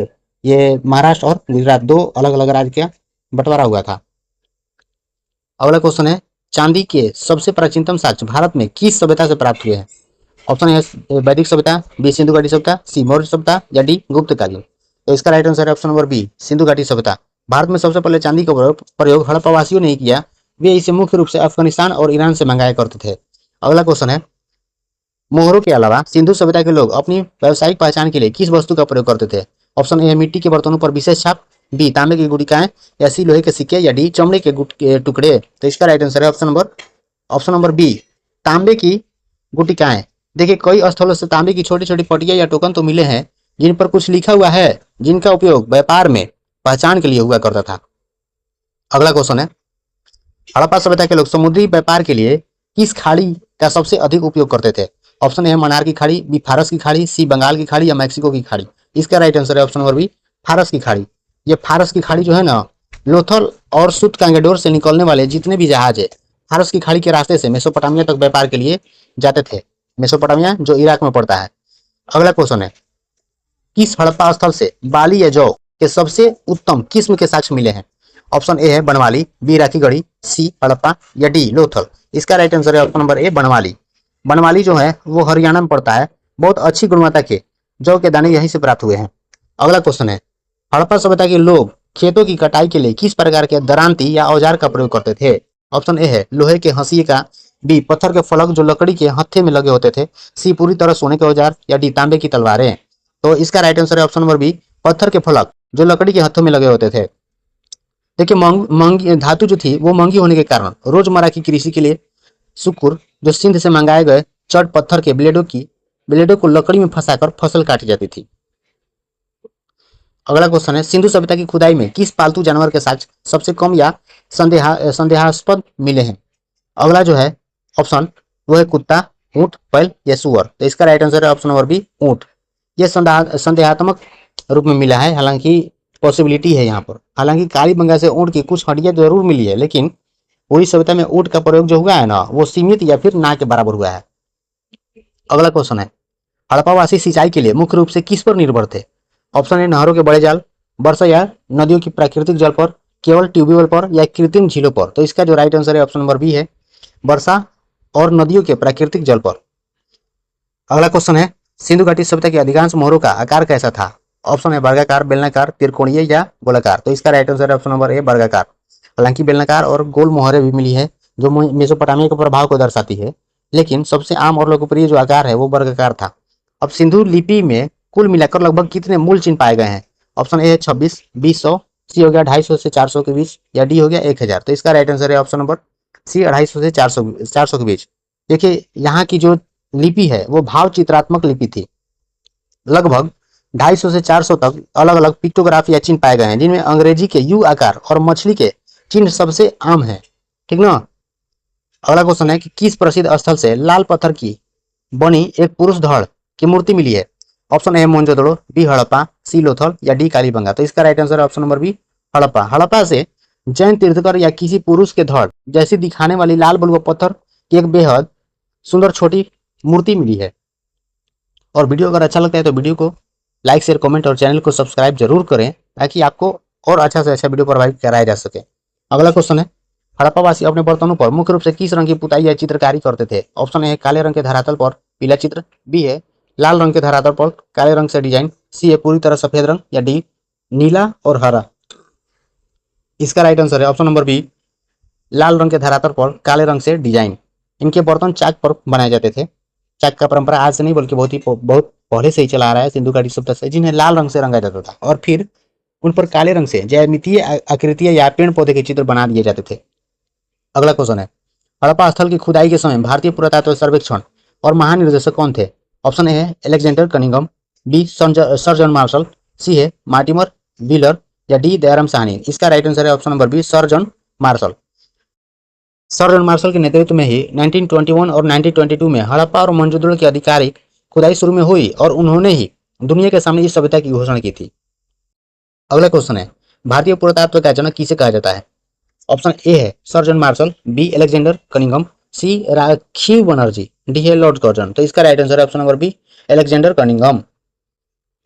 ये महाराष्ट्र और गुजरात दो अलग अलग राज्य का बंटवारा हुआ था। अगला क्वेश्चन है, चांदी के सबसे प्राचीनतम साक्ष्य भारत में किस सभ्यता से प्राप्त हुए हैं? ऑप्शन ए वैदिक सभ्यता, बी सिंधु घाटी सभ्यता, सी मौर्य सभ्यता या डी गुप्तकालीन। तो इसका राइट आंसर है ऑप्शन नंबर बी सिंधु घाटी सभ्यता। भारत में सबसे पहले चांदी का प्रयोग हड़प्पावासियों ने ही किया। वे इसे मुख्य रूप से अफगानिस्तान और ईरान से मंगाया करते थे। अगला क्वेश्चन है, मोहरों के अलावा सिंधु सभ्यता के लोग अपनी व्यावसायिक पहचान के लिए किस वस्तु का प्रयोग करते थे? ऑप्शन ए मिट्टी के बर्तनों पर विशेष छाप, बी तांबे की गुटिकाएं या सी लोहे के सिक्के या डी चमड़े के टुकड़े। तो इसका राइट आंसर है ऑप्शन नंबर बी तांबे की गुटिकाएं। देखिए कई स्थलों से तांबे की छोटी छोटी पटिया या टोकन तो मिले हैं जिन पर कुछ लिखा हुआ है, जिनका उपयोग व्यापार में पहचान के लिए हुआ करता था। अगला क्वेश्चन है, हड़प्पा सभ्यता के लोग समुद्री व्यापार के लिए किस खाड़ी का सबसे अधिक उपयोग करते थे? ऑप्शन ए मन्नार की खाड़ी, बी फारस की खाड़ी, सी बंगाल की खाड़ी या मैक्सिको की खाड़ी। इसका राइट आंसर है ऑप्शन नंबर बी फारस की खाड़ी। ये फारस की खाड़ी जो है ना, लोथल और सुत कांगेडोर से निकलने वाले जितने भी जहाज है फारस की खाड़ी के रास्ते से मेसोपोटामिया तक व्यापार के लिए जाते थे। मेसोपोटामिया जो इराक में पड़ता है। अगला क्वेश्चन है, किस हड़प्पा स्थल से बाली या जौ के सबसे उत्तम किस्म के साक्ष्य मिले हैं? ऑप्शन ए है बनवाली, बी राखी गढ़ी, सी हड़प्पा या डी लोथल। इसका राइट आंसर है ऑप्शन नंबर ए बनवाली। बनवाली जो है वो हरियाणा में पड़ता है। बहुत अच्छी गुणवत्ता के जौ के दाने यहीं से प्राप्त हुए हैं। अगला क्वेश्चन है, हड़प्पा सभ्यता के लोग खेतों की कटाई के लिए किस प्रकार के दरांती या औजार का प्रयोग करते थे? ऑप्शन ए है लोहे के हंसिए का, बी पत्थर के फलक जो लकड़ी के हत्थे में लगे होते थे, सी पूरी तरह सोने के औजार या डी तांबे की तलवारें। तो इसका राइट आंसर है ऑप्शन नंबर बी पत्थर के फलक जो लकड़ी के हत्थों में लगे होते थे। देखिए महंगी धातु जो थी वो महंगी होने के कारण रोजमर्रा की कृषि के लिए शुक्र जो सिंध से मंगाए गए चट पत्थर के ब्लेडों को लकड़ी में फंसाकर फसल काटी जाती थी। अगला क्वेश्चन है, सिंधु सभ्यता की खुदाई में किस पालतू जानवर के साक्ष्य सबसे कम या संदेहास्पद मिले हैं? अगला जो है ऑप्शन वो है कुत्ता, ऊंट, बैल या सुअर। तो इसका राइट आंसर है ऑप्शन नंबर बी ऊंट। यह संदेहात्मक रूप में मिला है, हालांकि पॉसिबिलिटी है यहाँ पर। हालांकि कालीबंगा से ऊंट की कुछ हड्डियां जरूर मिली है, लेकिन पूरी सभ्यता में ऊंट का प्रयोग जो हुआ है ना वो सीमित या फिर ना के बराबर हुआ है। अगला क्वेश्चन है, हड़प्पावासी सिंचाई के लिए मुख्य रूप से किस पर निर्भर थे? ऑप्शन ए नहरों के बड़े जाल, वर्षा या नदियों की प्राकृतिक जल पर, केवल ट्यूबवेल पर या कृत्रिम झीलों पर। तो इसका जो राइट आंसर है ऑप्शन नंबर बी है वर्षा और नदियों के प्राकृतिक जल पर। अगला क्वेश्चन है, सिंधु घाटी सभ्यता के अधिकांश मोहरों का आकार कैसा था? ऑप्शन है वर्गाकार, बेलनाकार, त्रिकोणीय या गोलाकार। तो इसका राइट आंसर है ऑप्शन नंबर ए वर्गाकार। हालांकि बेलनाकार और गोल मोहरें भी मिली है जो मेसोपोटामिया के प्रभाव को दर्शाती है, लेकिन सबसे आम और लोकप्रिय जो आकार है वो वर्गाकार था। अब सिंधु लिपि में कुल मिलाकर लगभग कितने मूल चिन्ह पाए गए हैं? ऑप्शन ए है 26, बी 100, सी हो गया 250 से 400 के बीच या डी हो गया 1000। तो इसका राइट आंसर है ऑप्शन नंबर सी 250 से 400 के बीच। देखिए यहाँ की जो लिपि है वो भाव चित्रात्मक लिपि थी। लगभग 250 से 400 तक अलग अलग पिक्टोग्राफ या चिन्ह पाए गए हैं, जिनमें अंग्रेजी के यू आकार और मछली के चिन्ह सबसे आम है। ठीक ना। अगला क्वेश्चन है कि किस प्रसिद्ध स्थल से लाल पत्थर की बनी एक पुरुष धड़ की मूर्ति मिली है? Option A Mohenjodaro, B Harappa, C Lothal या डी कालीबंगा। तो इसका राइट आंसर है option number B Harappa. Harappa से जैन तीर्थकर या किसी पुरुष के धड़ जैसी दिखाने वाली लाल बलुआ पत्थर की एक बेहद सुंदर छोटी मूर्ति मिली है। और वीडियो अगर अच्छा लगता है तो वीडियो को लाइक, शेयर, कमेंट और चैनल को सब्सक्राइब जरूर करें ताकि आपको और अच्छा से अच्छा वीडियो प्रोवाइड कराया जा सके। अगला क्वेश्चन है, हड़प्पावासी अपने बर्तनों पर मुख्य रूप से किस रंग की पुताई या चित्रकारी करते थे? ऑप्शन ए काले रंग के धरातल पर पीला चित्र, बी है लाल रंग के धरातल पर काले रंग से डिजाइन, सी है पूरी तरह सफेद रंग या डी नीला और हरा। इसका राइट आंसर है ऑप्शन नंबर बी लाल रंग के धरातल पर काले रंग से डिजाइन। इनके बर्तन चाक पर बनाए जाते थे। चाक का परंपरा आज से नहीं बल्कि बहुत पहले से ही चला आ रहा है सिंधु घाटी सभ्यता से, जिन्हें लाल रंग से रंगा जाता था और फिर उन पर काले रंग से ज्यामितीय आकृतियां या पेड़ पौधे के चित्र बना दिए जाते थे। अगला क्वेश्चन है, हड़प्पा स्थल की खुदाई के समय भारतीय पुरातत्व सर्वेक्षण और महानिर्देशक कौन थे? ऑप्शन ए है Alexander Cunningham, B sir John Marshall, C है मार्टिमर व्हीलर या डी दयाराम साहनी। इसका राइट आंसर है option number B sir John Marshall. Sir John Marshall के नेतृत्व में ही 1921 और 1922 में हड़प्पा और मोहनजोदड़ो की आधिकारिक खुदाई शुरू में हुई और उन्होंने ही दुनिया के सामने इस सभ्यता की घोषणा की थी। अगला क्वेश्चन है, भारतीय पुरातत्व का जनक किसे कहा जाता है? ऑप्शन ए है sir John Marshall, B Alexander Cunningham, C Rakhal Banerjee, D है लॉर्ड कर्जन। तो इसका राइट आंसर है option number B Alexander Cunningham.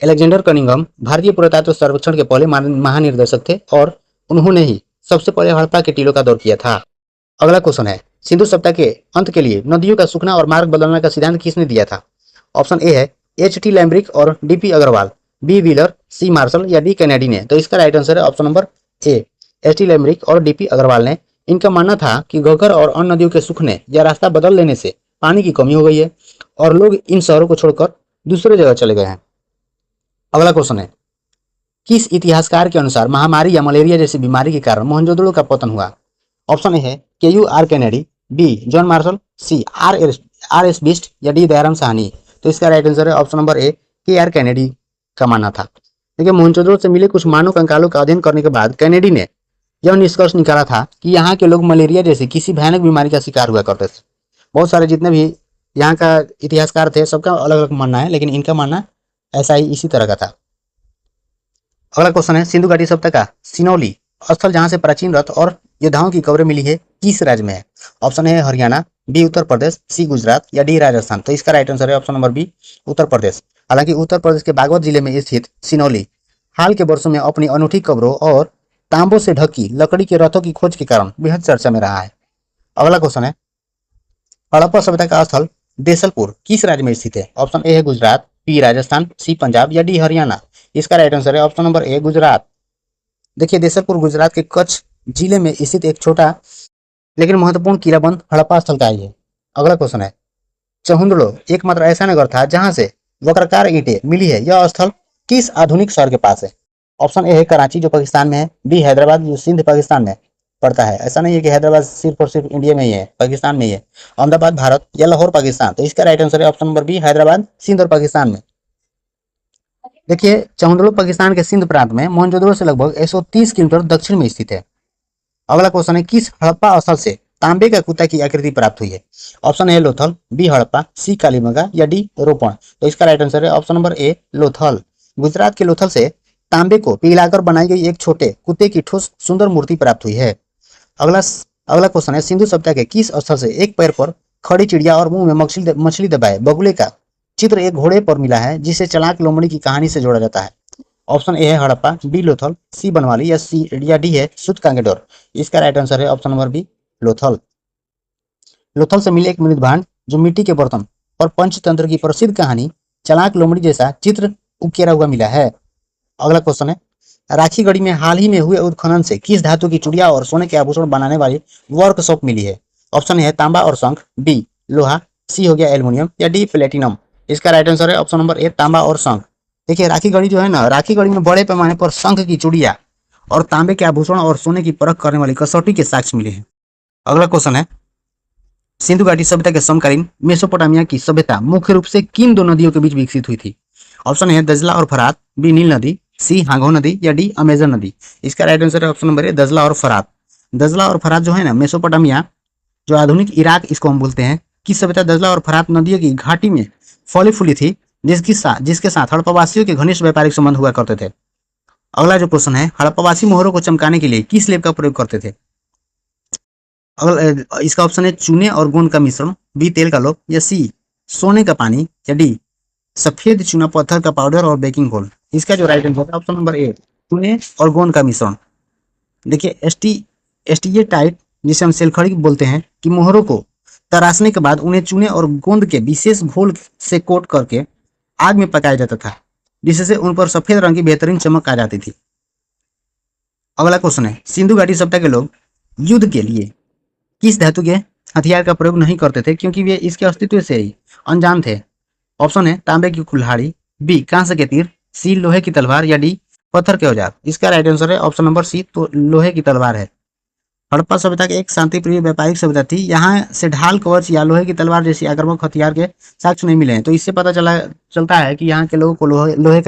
Alexander Cunningham भारतीय पुरातत्व सर्वेक्षण के पहले महानिर्देशक थे और उन्होंने ही सबसे पहले हड़प्पा के टीलों का दौर किया था। अगला क्वेश्चन है, सिंधु सभ्यता के अंत के लिए नदियों का सूखना और मार्ग बदलने का सिद्धांत किसने दिया था? ऑप्शन ए है H.T. लैम्ब्रिक और D.P. अग्रवाल, बी व्हीलर, सी मार्शल या डी कैनेडी ने। तो इसका राइट आंसर है ऑप्शन नंबर ए, H.T. लैम्ब्रिक और D.P. अग्रवाल ने। इनका मानना था कि घग्गर और अन्य नदियों के सूखने या रास्ता बदल लेने से पानी की कमी हो गई है और लोग इन शहरों को छोड़कर दूसरे जगह चले गए हैं। अगला क्वेश्चन है, किस इतिहासकार के अनुसार महामारी या मलेरिया जैसी बीमारी के कारण मोहनजोदड़ो का पतन हुआ? ऑप्शन ए है KU.R. Kennedy, B John Marshall, C R S Bisht या डी दयाराम साहनी। तो इसका राइट आंसर है option number A, KR Kennedy का मानना था। देखिए, मोहनजोदड़ो से मिले कुछ मानव कंकालों का अध्ययन करने के बाद कैनेडी ने यह निष्कर्ष निकाला था कि यहाँ के लोग मलेरिया जैसी किसी भयानक बीमारी का शिकार हुआ करते थे। बहुत सारे जितने भी यहाँ का इतिहासकार थे सबका अलग अलग मानना है, लेकिन इनका मानना ऐसा ही इसी तरह का था। अगला क्वेश्चन है, सिंधु घाटी सभ्यता का सिनौली स्थल जहां से प्राचीन रथ और योद्धाओं की कब्रें मिली है किस राज्य में है? ऑप्शन है हरियाणा, बी उत्तर प्रदेश, सी गुजरात या डी राजस्थान। तो इसका राइट आंसर है option number B, Uttar Pradesh. हालांकि उत्तर प्रदेश के बागपत जिले में स्थित सिनौली हाल के वर्षों में अपनी अनूठी कब्रों और तांबों से ढकी लकड़ी के रथों की खोज के कारण बेहद चर्चा में रहा है। अगला क्वेश्चन है, हड़प्पा सभ्यता का स्थल देसलपुर किस राज्य में स्थित है? ऑप्शन ए है गुजरात, बी राजस्थान, सी पंजाब या डी हरियाणा। इसका राइट आंसर है ऑप्शन नंबर ए, गुजरात। देखिए, देसलपुर गुजरात के कच्छ जिले में स्थित एक छोटा लेकिन महत्वपूर्ण किलाबंद हड़प्पा स्थल का ही है। अगला क्वेश्चन है, चहुंदड़ो एकमात्र ऐसा नगर था जहां से वक्राकार ईंटें मिली है, यह स्थल किस आधुनिक शहर के पास है? ऑप्शन ए है कराची जो पाकिस्तान में है, बी हैदराबाद जो सिंध पाकिस्तान में पड़ता है। ऐसा नहीं है कि हैदराबाद सिर्फ और सिर्फ इंडिया में ही है, पाकिस्तान में ही है। अहमदाबाद भारत या लाहौर पाकिस्तान। तो इसका राइट आंसर है option number B, Hyderabad, Sindh और पाकिस्तान में। देखिए, चहुंदड़ो पाकिस्तान के सिंध प्रांत में मोहनजोदड़ो से लगभग 130 किलोमीटर दक्षिण में स्थित है। अगला क्वेश्चन है, किस हड़प्पा स्थल से तांबे का कुत्ता की आकृति प्राप्त हुई है? Option A Lothal, B Harappa, C Kalibangan या डी रोपण। तो इसका राइट आंसर है option number A, Lothal. Gujarat के लोथल से तांबे को पिघलाकर बनाई गई एक छोटे कुत्ते की ठोस सुंदर मूर्ति प्राप्त हुई है। अगला क्वेश्चन है, सिंधु सभ्यता के किस स्थल से एक पैर पर खड़ी चिड़िया और मुंह में मछली दबाए बगुले का चित्र एक घोड़े पर मिला है जिसे चालाक लोमड़ी की कहानी से जोड़ा जाता है? ऑप्शन ए है हड़प्पा, बी लोथल, सी बनवाली या डी है सूतकांगेडोर। इसका राइट आंसर है option number B, Lothal. Lothal से मिले एक मृत भांड जो मिट्टी के बर्तन और पंचतंत्र की प्रसिद्ध कहानी चालाक लोमड़ी जैसा चित्र उकेरा हुआ मिला है। अगला क्वेश्चन है, राखीगढ़ी में हाल ही में हुए उत्खनन से किस धातु की चूड़ियां और सोने के आभूषण बनाने वाली वर्कशॉप मिली है? ऑप्शन है तांबा और शंख, बी लोहा, सी हो गया एल्युमिनियम या डी प्लेटिनम। इसका राइट आंसर है ऑप्शन नंबर ए, तांबा और शंख। देखिए, राखीगढ़ी जो है ना, राखीगढ़ी में बड़े पैमाने पर शंख की चूड़ियां और तांबे के आभूषण और सोने की परख करने वाली कसौटी के साक्ष्य मिले हैं। अगला क्वेश्चन है, सिंधु घाटी सभ्यता के समकालीन मेसोपोटामिया की सभ्यता मुख्य रूप से किन दो नदियों के बीच विकसित हुई थी? ऑप्शन है दजला और फरात, बी नील नदी, सी हांगो नदी या डी अमेजन नदी। इसका राइट आंसर है ऑप्शन नंबर ए, दजला और फरात। दजला और फरात जो है ना, मेसोपोटामिया जो आधुनिक इराक इसको हम बोलते हैं, की सभ्यता दजला और फरात नदियों की घाटी में फली फूली थी जिसके साथ हड़प्पावासियों के घनिष्ठ व्यापारिक संबंध हुआ करते थे। अगला जो क्वेश्चन है, हड़प्पावासी मोहरों को चमकाने के लिए किस लेप का प्रयोग करते थे? अगला इसका ऑप्शन है चूने और गोंद का मिश्रण, बी तेल का लोप या सी सोने का पानी या डी सफेद चूना पत्थर का पाउडर और बेकिंग घोल। इसका जो राइट आंसर है ऑप्शन नंबर ए, चूने और गोंद का मिश्रण। देखिए, एस्टिएटाइट जिसे हम सेलखड़ी बोलते हैं कि मोहरों को तराशने के बाद उन्हें चूने और गोंद के विशेष घोल से कोट करके आग में पकाया जाता था, जिससे उन पर सफेद रंग की बेहतरीन चमक आ जाती थी। अगला क्वेश्चन है, सिंधु घाटी सभ्यता के लोग युद्ध के लिए किस धातु के हथियार का प्रयोग नहीं करते थे क्योंकि वे इसके अस्तित्व से ही अनजान थे? ऑप्शन है तांबे की कुल्हाड़ी, बी कांसे के तीर, सी लोहे की तलवार या डी पत्थर के औजार। इसका राइट आंसर है ऑप्शन नंबर सी, तो लोहे की तलवार है। हड़प्पा सभ्यता की एक शांतिप्रिय व्यापारिक सभ्यता थी। यहाँ से ढाल, कवच या लोहे की तलवार जैसी आक्रामक हथियार के साक्ष्य नहीं मिले हैं। तो इससे पता चलता है कि यहाँ के लोगों को लोहे